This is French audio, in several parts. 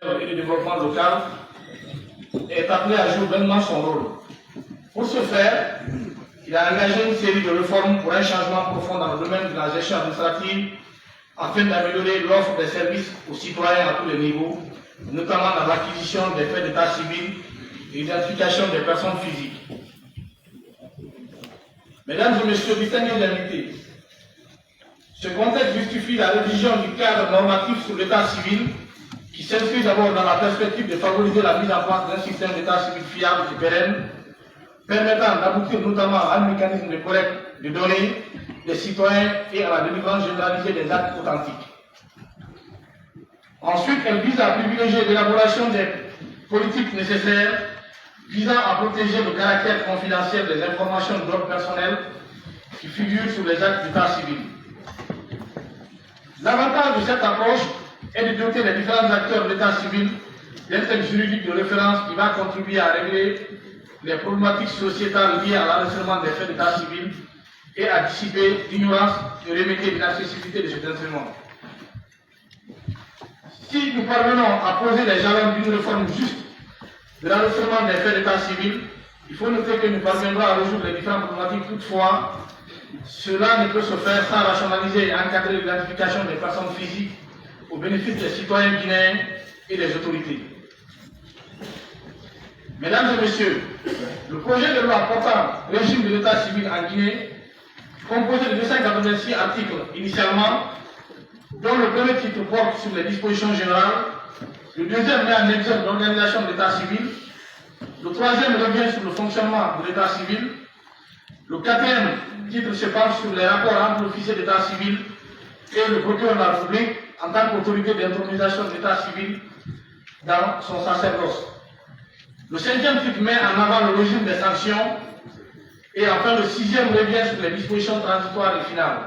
et le développement local est appelé à jouer pleinement son rôle. Pour ce faire, il a engagé une série de réformes pour un changement profond dans le domaine de la gestion administrative afin d'améliorer l'offre des services aux citoyens à tous les niveaux, notamment dans l'acquisition des faits d'état civil et l'identification des personnes physiques. Mesdames et messieurs, distingués invités, ce contexte justifie la révision du cadre normatif sur l'état civil qui s'inscrit d'abord dans la perspective de favoriser la mise en place d'un système d'état civil fiable et pérenne, permettant d'aboutir notamment à un mécanisme de collecte de données des citoyens et à la délivrance généralisée des actes authentiques. Ensuite, elle vise à privilégier l'élaboration des politiques nécessaires visant à protéger le caractère confidentiel des informations d'ordre personnel qui figurent sur les actes d'état civil. L'avantage de cette approche est de doter les différents acteurs de l'état civil d'un texte juridique de référence qui va contribuer à régler les problématiques sociétales liées à l'enregistrement des faits d'état civil et à dissiper l'ignorance et remédier l'inaccessibilité de cet instrument. Si nous parvenons à poser les jalons d'une réforme juste de l'enregistrement des faits d'état civil, il faut noter que nous parviendrons à résoudre les différentes problématiques. Toutefois, cela ne peut se faire sans rationaliser et encadrer l'identification des personnes physiques au bénéfice des citoyens guinéens et des autorités. Mesdames et messieurs, le projet de loi portant régime de l'état civil en Guinée, composé de 286 articles initialement, dont le premier titre porte sur les dispositions générales, le deuxième met en exergue l'organisation de l'état civil, le troisième revient sur le fonctionnement de l'état civil, le quatrième titre se penche sur les rapports entre l'officier d'état civil et le procureur de la République en tant qu'autorité d'intronisation de l'état civil dans son sacerdoce. Le cinquième titre met en avant le régime des sanctions et enfin le sixième revient sur les dispositions transitoires et finales.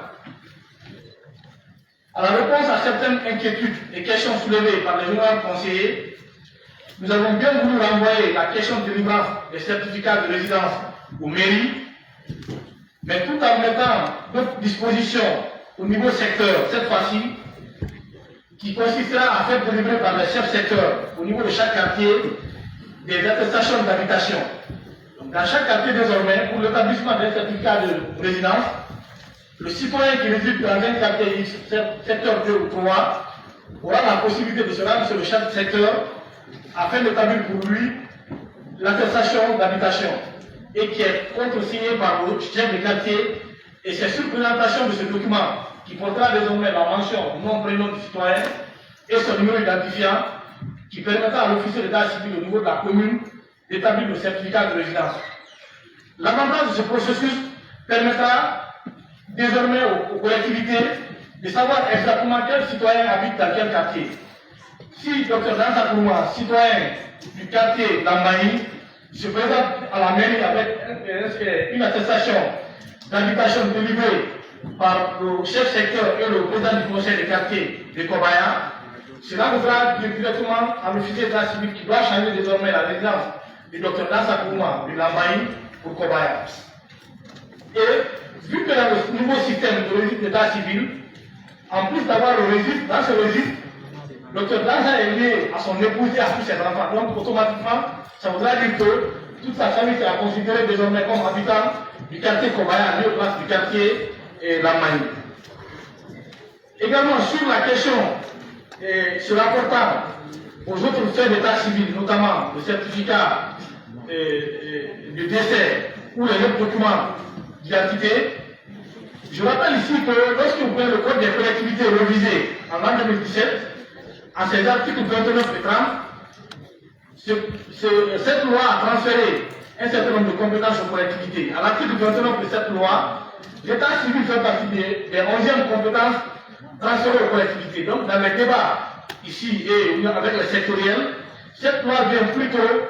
À la réponse à certaines inquiétudes et questions soulevées par les honorables conseillers, nous avons bien voulu renvoyer la question de délivrance des certificats de résidence aux mairies, mais tout en mettant d'autres dispositions au niveau secteur, cette fois-ci, qui consistera à faire délivrer par les chefs secteurs au niveau de chaque quartier des attestations d'habitation. Dans chaque quartier désormais, pour l'établissement d'un certificat de résidence, le citoyen qui réside dans un quartier secteur 2 ou 3 aura la possibilité de se rendre sur le chef secteur afin d'établir pour lui l'attestation d'habitation et qui est contresignée par le chef de quartier, et c'est sur présentation de ce document qui portera désormais la mention du nom prénom du citoyen et son numéro identifiant qui permettra à l'officier d'état civil au niveau de la commune d'établir le certificat de résidence. L'avantage de ce processus permettra désormais aux collectivités de savoir exactement quel citoyen habite dans quel quartier. Si Dr Dansa Kourouma, citoyen du quartier d'Ambaï, se présente à la mairie avec une attestation d'habitation délivrée par le chef secteur et le président du conseil de quartier de Kobaya, cela voudra directement à l'officier d'état civil qui doit changer désormais la résidence du Dr Dansa Kourouma de l'Ambaï pour Kobaya. Et vu que dans le nouveau système de registre d'état civil, en plus d'avoir le registre, dans ce registre, Dr Dansa est lié à son épouse et à tous ses enfants. Donc automatiquement, ça voudra dire que toute sa famille sera considérée désormais comme habitant du quartier Kobaya, lieu place du quartier Lambaï. Également sur la question se rapportant aux autres faits d'état civil, notamment le certificat de décès ou les autres documents d'identité, je rappelle ici que lorsque vous prenez le code des collectivités révisé en l'an 2017, à ses articles 29 et 30, cette loi a transféré un certain nombre de compétences aux collectivités. À l'article 29 de cette loi, l'état civil fait partie des 11e compétences transférées aux collectivités. Donc, dans les débats ici et avec les sectoriels, cette loi vient plutôt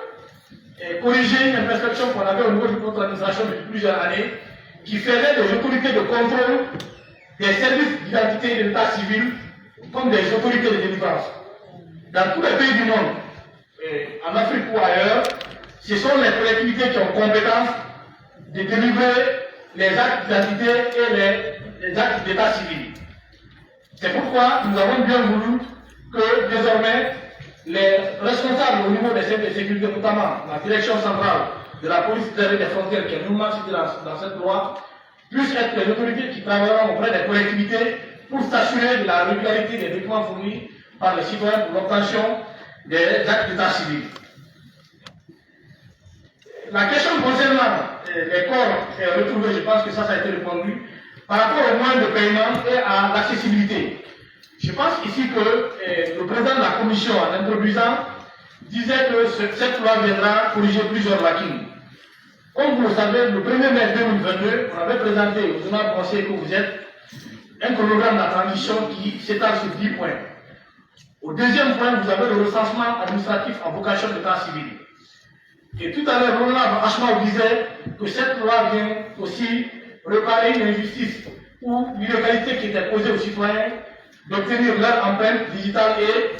corriger une imprescription qu'on avait au niveau de notre administration depuis plusieurs années, qui faisait des autorités de contrôle des services d'identité et de l'état civil comme des autorités de délivrance. Dans tous les pays du monde, en Afrique ou ailleurs, ce sont les collectivités qui ont compétence de délivrer les actes d'identité et les actes d'état civil. C'est pourquoi nous avons bien voulu que désormais les responsables au niveau des services de sécurité, notamment la direction centrale de la police des frontières qui est nullement citée dans cette loi, puissent être les autorités qui travailleront auprès des collectivités pour s'assurer de la régularité des documents fournis par les citoyens pour l'obtention des actes d'état civil. La question concernant les corps retrouvés, je pense que ça a été répondu. Par rapport aux moyens de paiement et à l'accessibilité, je pense ici que le président de la commission, en introduisant, disait que cette loi viendra corriger plusieurs lacunes. Comme vous le savez, le 1er mai 2022, on avait présenté aux honorables conseillers que vous êtes un chronogramme de la transition qui s'étale sur 10 points. Au deuxième point, vous avez le recensement administratif en vocation d'état civil. Et tout à l'heure, l'honorable Achmaou disait que cette loi vient aussi réparer une injustice ou l'illégalité qui était posée aux citoyens d'obtenir leur empreinte digitale et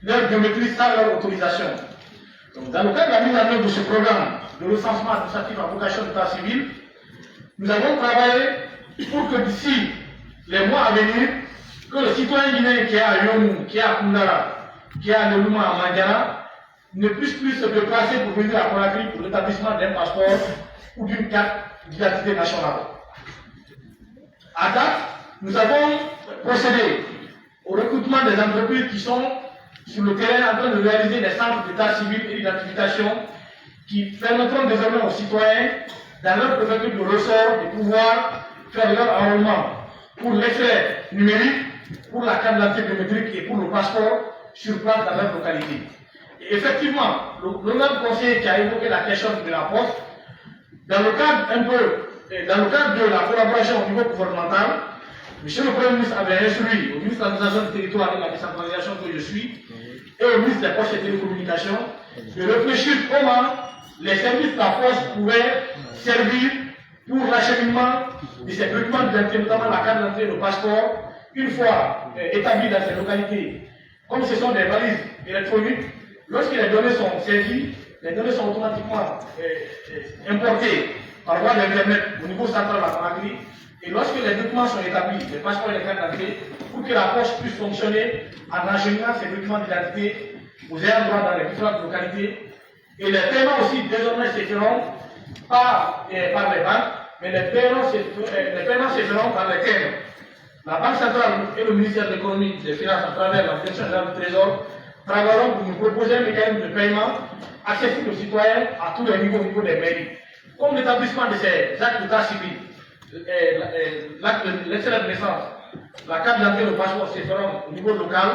leur biométrie sans leur autorisation. Donc, dans le cadre de la mise en œuvre de ce programme de recensement administratif en vocation d'état civil, nous avons travaillé pour que d'ici les mois à venir, que le citoyen guinéen qui est à Yomou, qui est à Koundara, qui est à Nelouma, à Mandiara, ne puisse plus se déplacer pour venir à Conakry pour l'établissement d'un passeport ou d'une carte d'identité nationale. À date, nous avons procédé au recrutement des entreprises qui sont sur le terrain en train de réaliser des centres d'état civil et d'identification qui permettront désormais aux citoyens, dans leur préfecture de ressort, de pouvoir faire leur enrôlement pour l'extrait numérique, pour la carte d'identité biométrique et pour le passeport sur place dans leur localité. Et effectivement, l'honorable conseiller qui a évoqué la question de la poste, dans le cadre de la collaboration au niveau gouvernemental, M. le Premier ministre avait instruit au ministre de l'administration du territoire et de la décentralisation que je suis, et au ministre des Postes et Télécommunications, de réfléchir comment les services de la poste pouvaient servir pour l'acheminement de ces documents d'identité, notamment la carte d'identité et le passeport, une fois établis dans ces localités. Comme ce sont des valises électroniques, lorsque les données sont saisies, les données sont automatiquement importées par voie d'Internet au niveau central de la Conakry. Et lorsque les documents sont établis, les passeports et les cartes d'identité, pour que la poste puisse fonctionner en acheminant ces documents d'identité aux ayants droit dans les différentes localités. Et les paiements aussi désormais se feront pas par les banques, mais les paiements se feront par les termes. La Banque centrale et le ministère de l'économie et des finances à travers la direction générale du Trésor travailleront pour nous proposer un mécanisme de paiement accessible aux citoyens à tous les niveaux, au niveau des mairies. Comme l'établissement de ces actes d'état civil, l'acte de l'extrait de naissance, la carte d'identité et le passeport se feront au niveau local,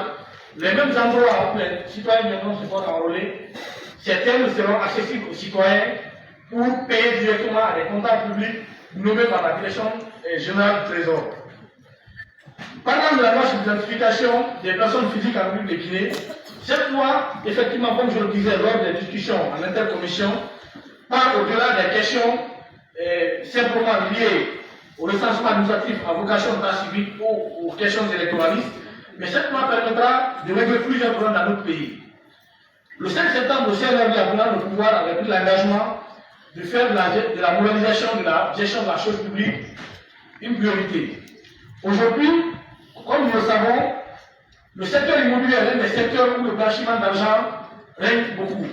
les mêmes endroits où les citoyens viendront se faire enrôler, ces termes seront accessibles aux citoyens pour payer directement à des comptables publics nommés par la direction générale du Trésor. Parlant de la loi sur l'identification des personnes physiques en République de Guinée, cette loi, effectivement, comme je le disais lors des discussions en intercommission, part au-delà des questions simplement liées au recensement administratif à vocation d'état civil ou aux questions électoralistes, mais cette loi permettra de régler plusieurs problèmes dans notre pays. Le 5 septembre, le CNRD a donné le pouvoir avait pris l'engagement de faire de la moralisation de la gestion de la chose publique une priorité. Aujourd'hui, comme nous le savons, le secteur immobilier est l'un des secteurs où le blanchiment d'argent règne beaucoup.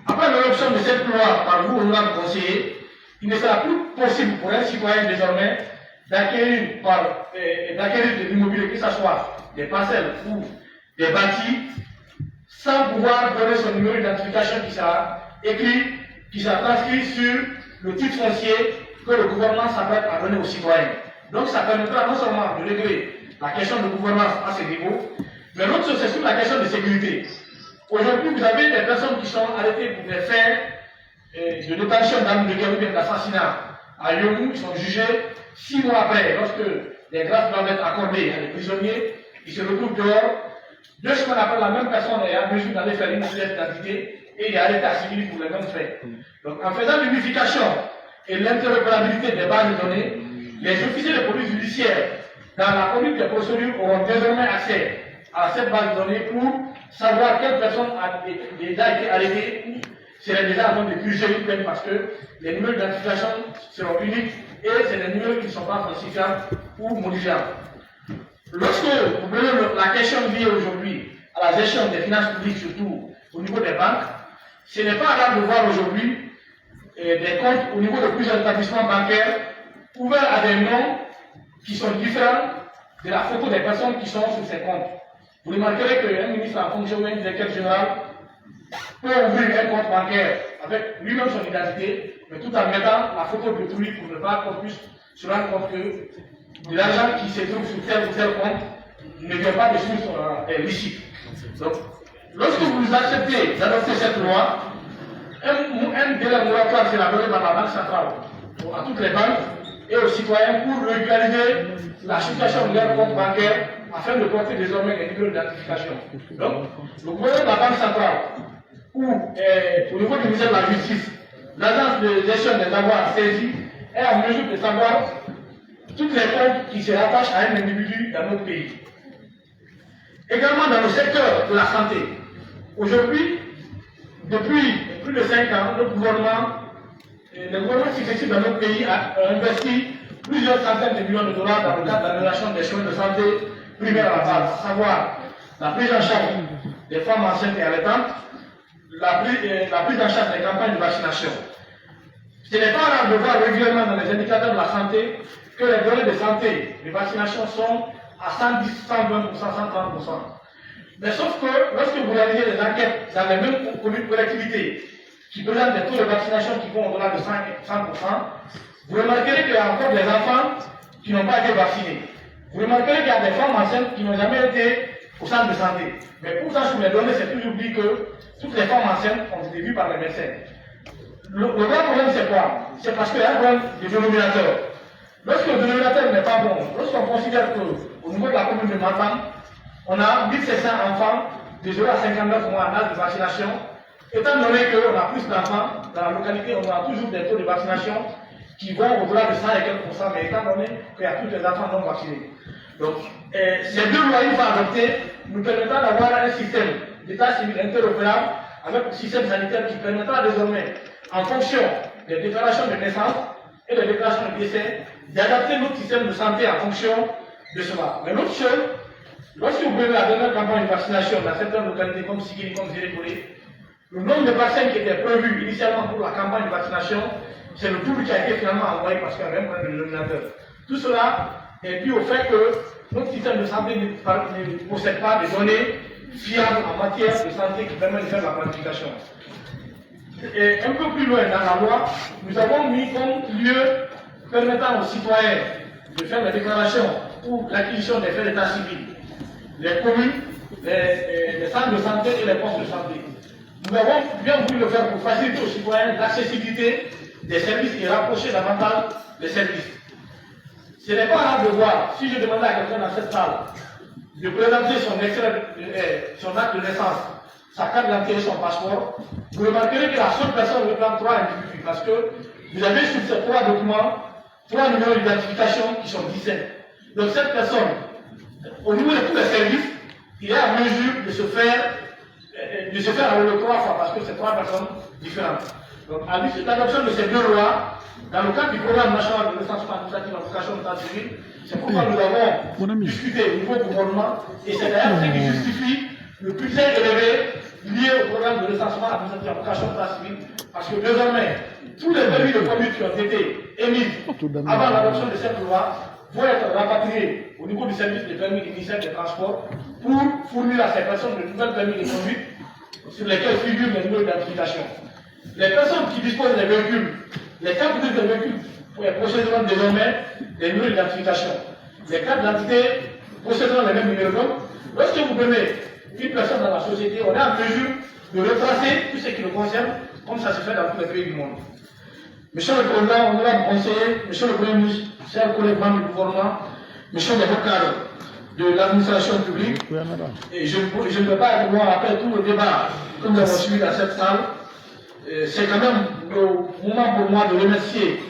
Après l'adoption de cette loi par vous, honorable conseiller, il ne sera plus possible pour un citoyen désormais d'acquérir de l'immobilier, que ce soit des parcelles ou des bâtis, sans pouvoir donner son numéro d'identification qui sera écrit, qui sera transcrit sur le titre foncier que le gouvernement s'apprête à donner aux citoyens. Donc ça permettra non seulement de régler la question de gouvernance à ce niveau, mais l'autre chose c'est sur la question de sécurité. Aujourd'hui, vous avez des personnes qui sont arrêtées pour des faits de détention d'armes de guerre ou bien d'assassinat à Yomou, ils sont jugés 6 mois après, lorsque les grâces doivent être accordées à des prisonniers, ils se retrouvent dehors. 2 semaines après, la même personne est en mesure d'aller faire une pièce d'identité et il est arrêté à civil pour les mêmes faits. Donc, en faisant l'unification et l'interopérabilité des bases de données, les officiers de police judiciaire, dans la conduite des procédures, auront désormais accès à cette base de données pour savoir quelle personne a déjà été arrêtée ou serait déjà en train de purger une peine parce que les numéros d'identification seront uniques et c'est des numéros qui ne sont pas falsifiables ou modifiables. Lorsque vous prenez la question liée aujourd'hui à la gestion des finances publiques, surtout au niveau des banques, ce n'est pas rare de voir aujourd'hui des comptes au niveau de plusieurs établissements bancaires ouverts à des noms qui sont différents de la photo des personnes qui sont sur ces comptes. Vous remarquerez qu'un ministre en fonction ou un directeur général peut ouvrir un compte bancaire avec lui-même son identité, mais tout en mettant la photo de tout pour ne pas qu'on puisse se rendre compte que de l'argent qui se trouve sur tel ou tel compte ne vient pas de sources licites. Donc, lorsque vous acceptez d'adopter cette loi, un délai moratoire sera donné par la Banque centrale à toutes les banques et aux citoyens pour régulariser la situation de leur compte bancaire afin de porter désormais des niveaux d'identification. Donc, le gouvernement de la Banque centrale ou au niveau du ministère de la Justice, l'agence de gestion des avoirs saisis est en mesure de savoir toutes les comptes qui se rattachent à un individu dans notre pays. Également dans le secteur de la santé. Aujourd'hui, depuis plus de 5 ans, le gouvernement successif dans notre pays a investi plusieurs centaines de millions de dollars dans le cadre de l'amélioration des soins de santé primaires à la base, à savoir la prise en charge des femmes enceintes et allaitantes, la prise en charge des campagnes de vaccination. Ce n'est pas rare de voir régulièrement dans les indicateurs de la santé que les données de santé, de vaccination sont à 110, 120%, 130%. Mais sauf que lorsque vous réalisez des enquêtes dans les mêmes collectivités qui présentent des taux de vaccination qui vont au-delà de 100%, vous remarquerez qu'il y a encore des enfants qui n'ont pas été vaccinés. Vous remarquerez qu'il y a des femmes enceintes qui n'ont jamais été au centre de santé. Mais pourtant, sur les données, c'est toujours dit que toutes les femmes enceintes ont été vues par les médecins. Le grand problème, c'est quoi? C'est parce qu'il y a un problème de dénominateur. Lorsque le dénominateur n'est pas bon, lorsqu'on considère qu'au niveau de la commune de Matam, on a 1700 enfants de 0 à 59 mois en âge de vaccination, étant donné qu'on a plus d'enfants dans la localité, on a toujours des taux de vaccination qui vont au-delà de 100 et quelques pourcents, mais étant donné qu'il y a tous les enfants non vaccinés. Donc, ces deux lois, une fois adoptées, nous permettra d'avoir un système d'état civil interopérable avec un système sanitaire qui permettra désormais, en fonction des déclarations de naissance et des déclarations de décès, d'adapter notre système de santé en fonction de cela. Mais l'autre chose, lorsque vous prenez la dernière campagne de vaccination dans certaines localités comme Sigiri, comme Zérékolé, le nombre de vaccins qui étaient prévus initialement pour la campagne de vaccination, c'est le double qui a été finalement envoyé parce qu'il y avait un problème de dénominateur. Tout cela est dû au fait que notre système de santé ne possède pas de données fiables en matière de santé qui permettent de faire la planification. Et un peu plus loin dans la loi, nous avons mis comme lieu permettant aux citoyens de faire la déclaration ou l'acquisition des faits d'état civil, les communes, les centres de santé et les postes de santé. Nous avons bien voulu le faire pour faciliter aux citoyens l'accessibilité des services et rapprocher davantage les services. Ce n'est pas rare de voir, si je demandais à quelqu'un dans cette salle de présenter son acte de naissance, sa carte d'identité et son passeport, vous remarquerez que la seule personne réclame 3 individus parce que vous avez sur ces 3 documents 3 numéros d'identification qui sont distincts. Donc cette personne, au niveau de tous les services, il est en mesure de se faire avoir 3 fois parce que c'est 3 personnes différentes. Donc à l'issue de l'adoption de ces 2 lois, dans le cadre du programme national de recensement administratif et d'application de l'état civil, c'est pourquoi nous avons discuté au niveau du gouvernement et c'est d'ailleurs ce qui justifie le budget élevé lié au programme de recensement administratif et d'application de l'état civil, parce que désormais, tous les permis de conduite qui ont été émis avant l'adoption de cette loi vont être rapatriés au niveau du service des permis du ministère des Transports pour fournir à ces personnes de nouvelles permis de conduite sur lesquels figurent les numéros d'identification. Les personnes qui disposent des véhicules, les cartes des véhicules procéderont désormais des numéros d'identification. Les cartes d'identité procéderont les mêmes numéros. Donc, lorsque vous prenez une personne dans la société, on est en mesure de retracer tout ce qui le concerne, comme ça se fait dans tous les pays du monde. Monsieur le Président, honorable conseiller, Monsieur le Premier ministre, chers collègues membres du gouvernement, Monsieur les cadres de l'administration publique, et je ne veux pas être loin après tout le débat que nous avons suivi dans cette salle. C'est quand même le moment pour moi de remercier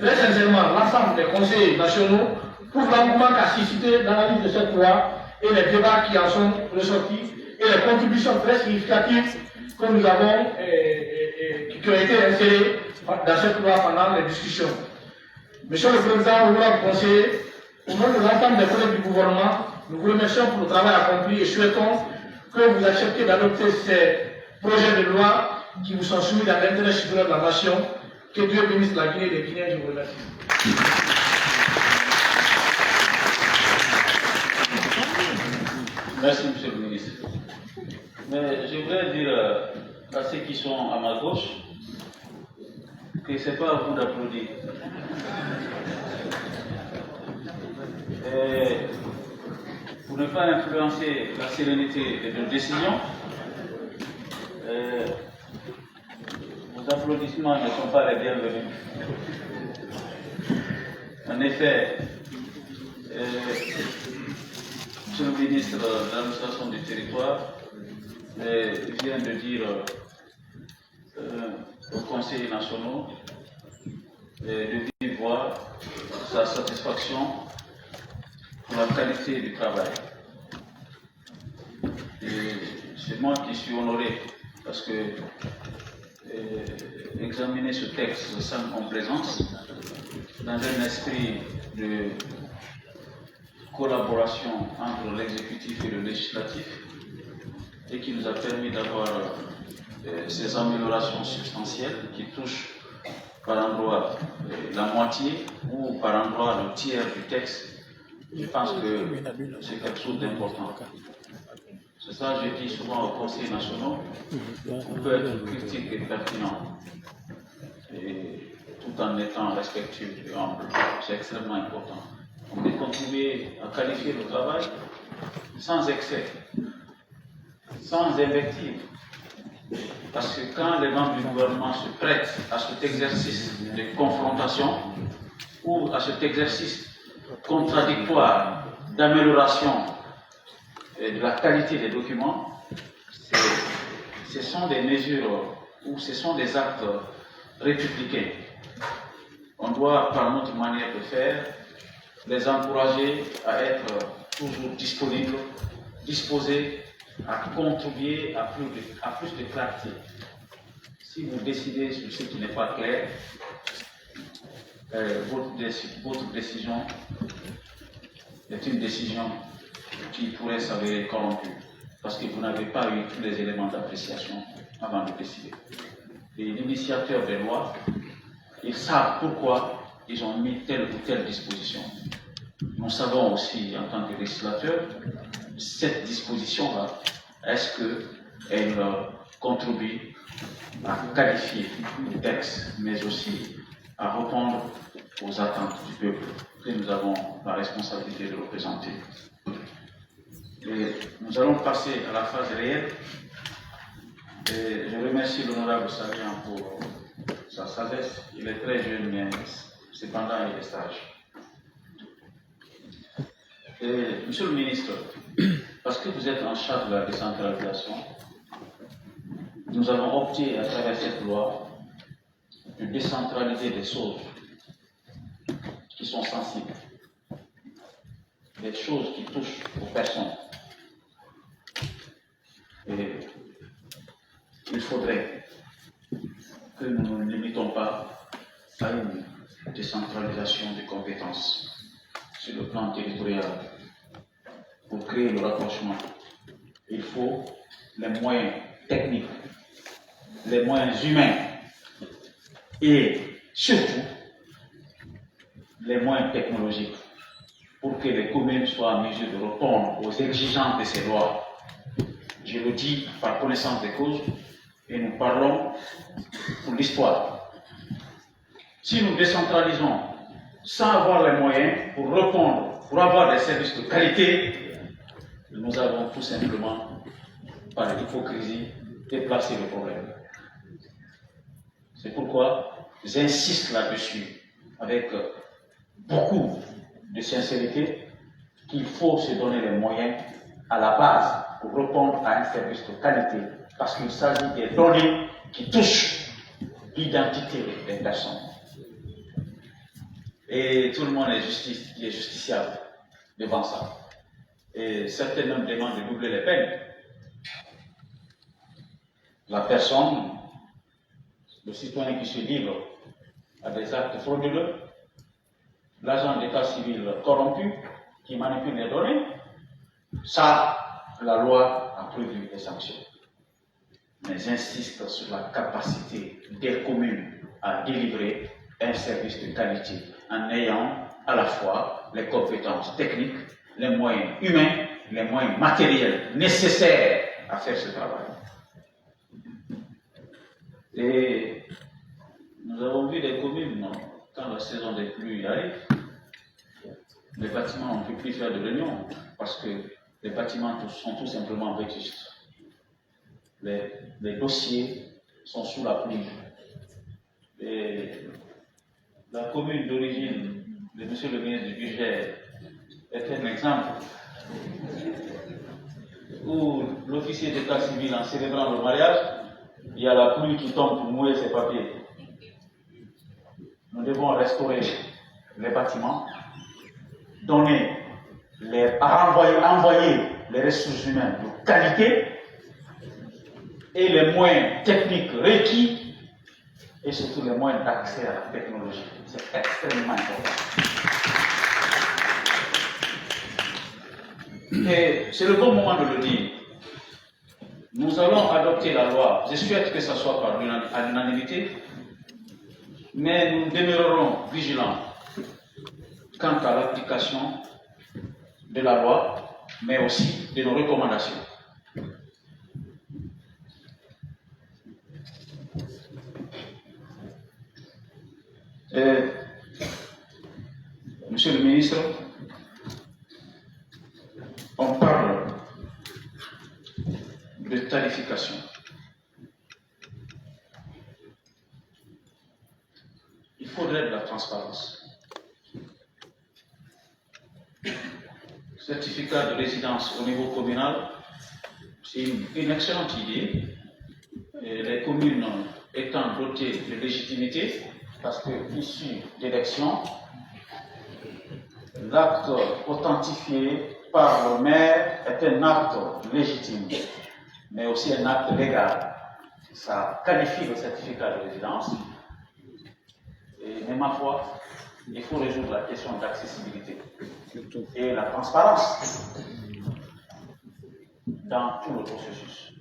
très sincèrement l'ensemble des conseillers nationaux pour l'engouement qu'a suscité l'analyse de cette loi et les débats qui en sont ressortis et les contributions très significatives que nous avons qui ont été insérées dans cette loi pendant les discussions. Monsieur le Président, honorable conseiller, au nom de l'ensemble des collègues du gouvernement, nous vous remercions pour le travail accompli et souhaitons que vous acceptez d'adopter ces projets de loi qui vous sont soumis dans l'intérêt supérieur de la nation. Que Dieu bénisse la Guinée et les Guinéens. Je vous remercie. Merci, Monsieur le ministre. Mais je voudrais dire à ceux qui sont à ma gauche que ce n'est pas à vous d'applaudir. Pour ne pas influencer la sérénité de nos décisions, vos applaudissements ne sont pas les bienvenus. En effet, Monsieur le ministre de l'administration du territoire vient de dire aux conseillers nationaux de vive voix sa satisfaction pour la qualité du travail. C'est moi qui suis honoré parce que examiner ce texte sans complaisance, dans un esprit de collaboration entre l'exécutif et le législatif, et qui nous a permis d'avoir ces améliorations substantielles qui touchent par endroit la moitié ou par endroit le tiers du texte. Je pense que c'est quelque chose d'important. C'est ça que je dis souvent aux conseils nationaux, on peut être critique et pertinent, et tout en étant respectueux et humble. C'est extrêmement important. On peut contribuer à qualifier le travail sans excès, sans invective. Parce que quand les membres du gouvernement se prêtent à cet exercice de confrontation ou à cet exercice contradictoire d'amélioration de la qualité des documents, ce sont des mesures ou ce sont des actes républicains. On doit, par notre manière de faire, les encourager à être toujours disponibles, disposés à contribuer à plus de clarté. Si vous décidez sur ce qui n'est pas clair, votre décision est une décision qui pourrait s'avérer corrompue, parce que vous n'avez pas eu tous les éléments d'appréciation avant de décider. Et l'initiateur des lois, ils savent pourquoi ils ont mis telle ou telle disposition. Nous savons aussi, en tant que législateur, cette disposition-là, est-ce qu'elle contribue à qualifier le texte, mais aussi à répondre aux attentes du peuple que nous avons la responsabilité de représenter. Et nous allons passer à la phase réelle. Et je remercie l'honorable Savian pour sa sagesse. Il est très jeune, mais cependant il est sage. Et, Monsieur le ministre, parce que vous êtes en charge de la décentralisation, nous avons opté à travers cette loi de décentraliser des choses qui sont sensibles, des choses qui touchent aux personnes. Et il faudrait que nous ne limitons pas à une décentralisation des compétences sur le plan territorial. Pour créer le rapprochement, il faut les moyens techniques, les moyens humains et surtout les moyens technologiques pour que les communes soient en mesure de répondre aux exigences de ces lois. Je le dis par connaissance des causes et nous parlons pour l'histoire. Si nous décentralisons sans avoir les moyens pour répondre, pour avoir des services de qualité, nous avons tout simplement, par hypocrisie, déplacé le problème. C'est pourquoi j'insiste là-dessus avec beaucoup de sincérité qu'il faut se donner les moyens à la base pour répondre à un service de qualité, parce qu'il s'agit des données qui touchent l'identité des personnes. Et tout le monde est justiciable devant ça. Et certains même demandent de doubler les peines. La personne, le citoyen qui se livre à des actes frauduleux, l'agent d'état civil corrompu qui manipule les données, ça, la loi a prévu des sanctions. Mais j'insiste sur la capacité des communes à délivrer un service de qualité en ayant à la fois les compétences techniques, les moyens humains, les moyens matériels nécessaires à faire ce travail. Et nous avons vu des communes, quand la saison des pluies arrive, les bâtiments ne peuvent plus faire de réunion parce que les bâtiments sont tout simplement vétustes. Les dossiers sont sous la pluie. Et la commune d'origine de M. le ministre du Budget est un exemple où l'officier d'état civil, en célébrant le mariage, il y a la pluie qui tombe pour mouiller ses papiers. Nous devons restaurer les bâtiments, envoyer les ressources humaines de qualité et les moyens techniques requis et surtout les moyens d'accès à la technologie. C'est extrêmement important. Et c'est le bon moment de le dire. Nous allons adopter la loi. Je souhaite que ce soit à l'unanimité, mais nous demeurerons vigilants quant à l'application de la loi, mais aussi de nos recommandations. Monsieur le ministre, on parle de tarification. Il faudrait de la transparence. Certificat de résidence au niveau communal, c'est une excellente idée. Et les communes étant dotées de légitimité, parce que issu d'élections, l'acte authentifié par le maire est un acte légitime, mais aussi un acte légal. Ça qualifie le certificat de résidence. Mais ma foi, il faut résoudre la question d'accessibilité et la transparence dans tout le processus.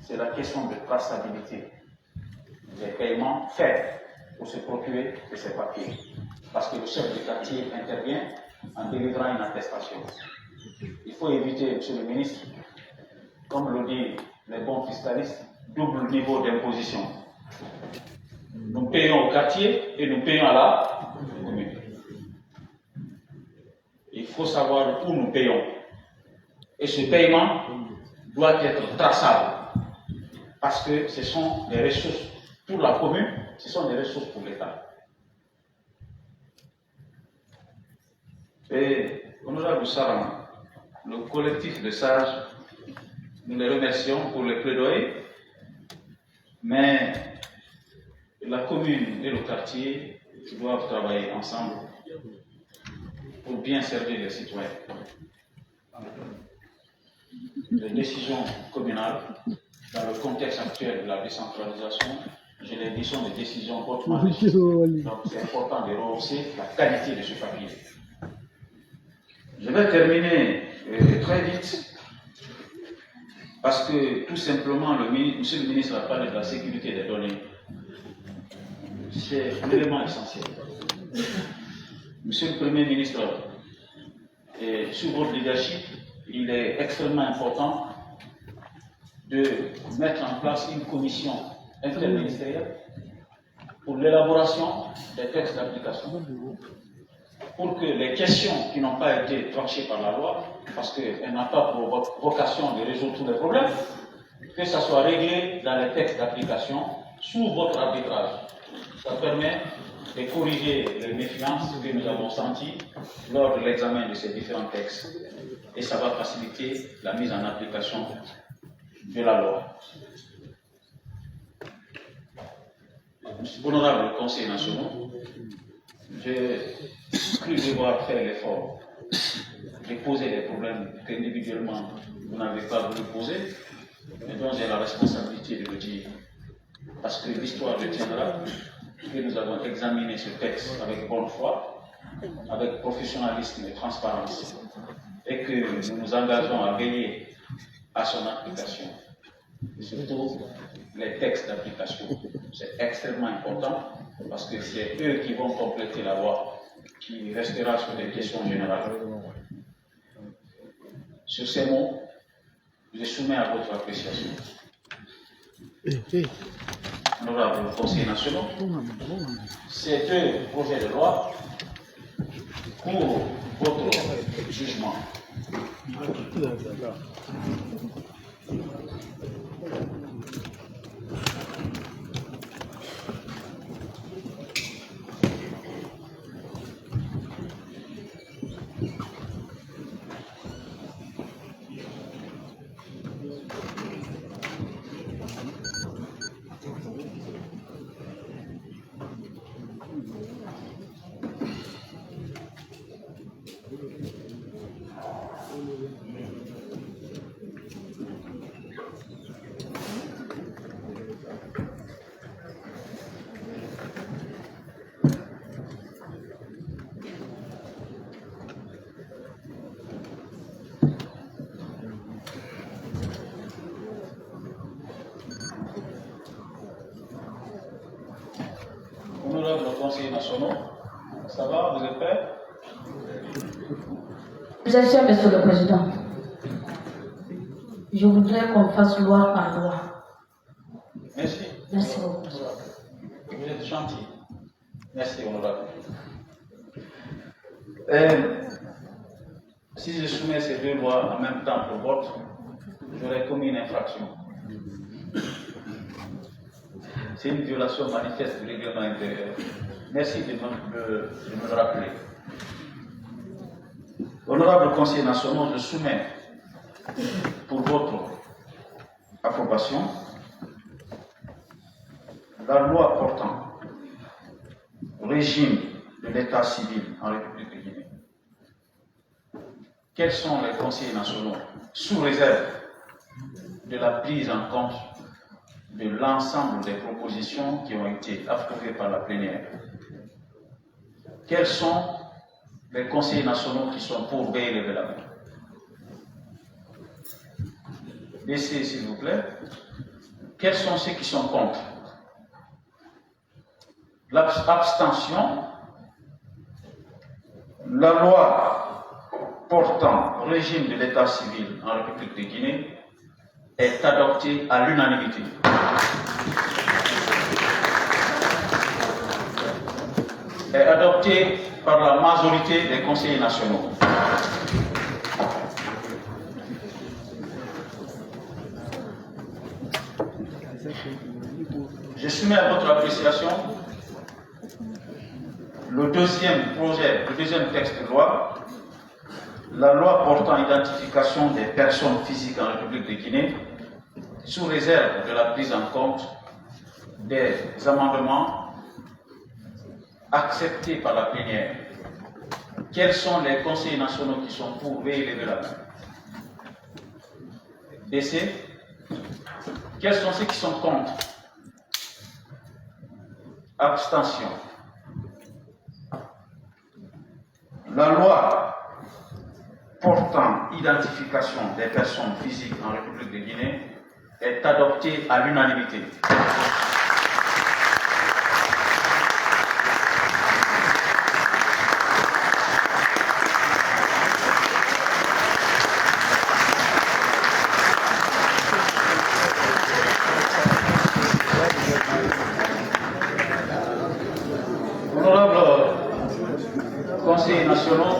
C'est la question de traçabilité des paiements faits pour se procurer de ces papiers. Parce que le chef de quartier intervient en délivrant une attestation. Il faut éviter, monsieur le ministre, comme le disent les bons fiscalistes, double niveau d'imposition. Nous payons au quartier et nous payons à la commune. Il faut savoir où nous payons. Et ce paiement doit être traçable. Parce que ce sont des ressources pour la commune, ce sont des ressources pour l'État. Et, honorable Saram, le collectif de sages, nous les remercions pour les plaidoyers, mais la commune et le quartier doivent travailler ensemble pour bien servir les citoyens. Les décisions communales, dans le contexte actuel de la décentralisation, je l'ai dit, sont des décisions hautement légitimes. Donc c'est important de rehausser la qualité de ce papier. Je vais terminer très vite, parce que tout simplement, monsieur le ministre a parlé de la sécurité des données. C'est l'élément essentiel. Monsieur le Premier ministre, sous votre leadership, il est extrêmement important de mettre en place une commission interministérielle pour l'élaboration des textes d'application, pour que les questions qui n'ont pas été tranchées par la loi, parce qu'elle n'a pas pour vocation de résoudre tous les problèmes, que ça soit réglé dans les textes d'application sous votre arbitrage. Ça permet de corriger les méfiances que nous avons senties lors de l'examen de ces différents textes. Et ça va faciliter la mise en application de la loi. Honorable Conseil national, j'ai cru devoir faire l'effort de poser les problèmes qu'individuellement vous n'avez pas voulu poser, mais dont j'ai la responsabilité de le dire. Parce que l'histoire retiendra que nous avons examiné ce texte avec bonne foi, avec professionnalisme et transparence, et que nous nous engageons à veiller à son application. Surtout les textes d'application. C'est extrêmement important parce que c'est eux qui vont compléter la loi qui restera sur des questions générales. Sur ces mots, je soumets à votre appréciation. Honorable Conseil national, ces deux projets de loi pour votre jugement. Honorable Conseil national, ça va, vous êtes prêts? Monsieur le Président, je voudrais qu'on fasse loi par loi. Merci. Merci beaucoup. Vous êtes gentil. Merci, honorable. Si je soumets ces deux lois en même temps pour vote, j'aurais commis une infraction. C'est une violation manifeste du règlement intérieur. Merci de me le rappeler. Honorable Conseil national, je soumets pour votre approbation la loi portant régime de l'état civil en République de Guinée. Quels sont les conseillers nationaux, sous réserve de la prise en compte de l'ensemble des propositions qui ont été approuvées par la plénière? Quels sont les conseillers nationaux qui sont pour lever la main? Laissez, s'il vous plaît. Quels sont ceux qui sont contre? L'abstention. La loi portant régime de l'état civil en République de Guinée est adoptée à l'unanimité. Est adoptée par la majorité des conseillers nationaux. Je soumets à votre appréciation le deuxième texte de loi, la loi portant identification des personnes physiques en République de Guinée, sous réserve de la prise en compte des amendements acceptés par la plénière. Quels sont les conseillers nationaux qui sont pour lever la main? DC. Quels sont ceux qui sont contre? Abstention. La loi portant identification des personnes physiques en République de Guinée est adoptée à l'unanimité. Honorables conseillers nationaux,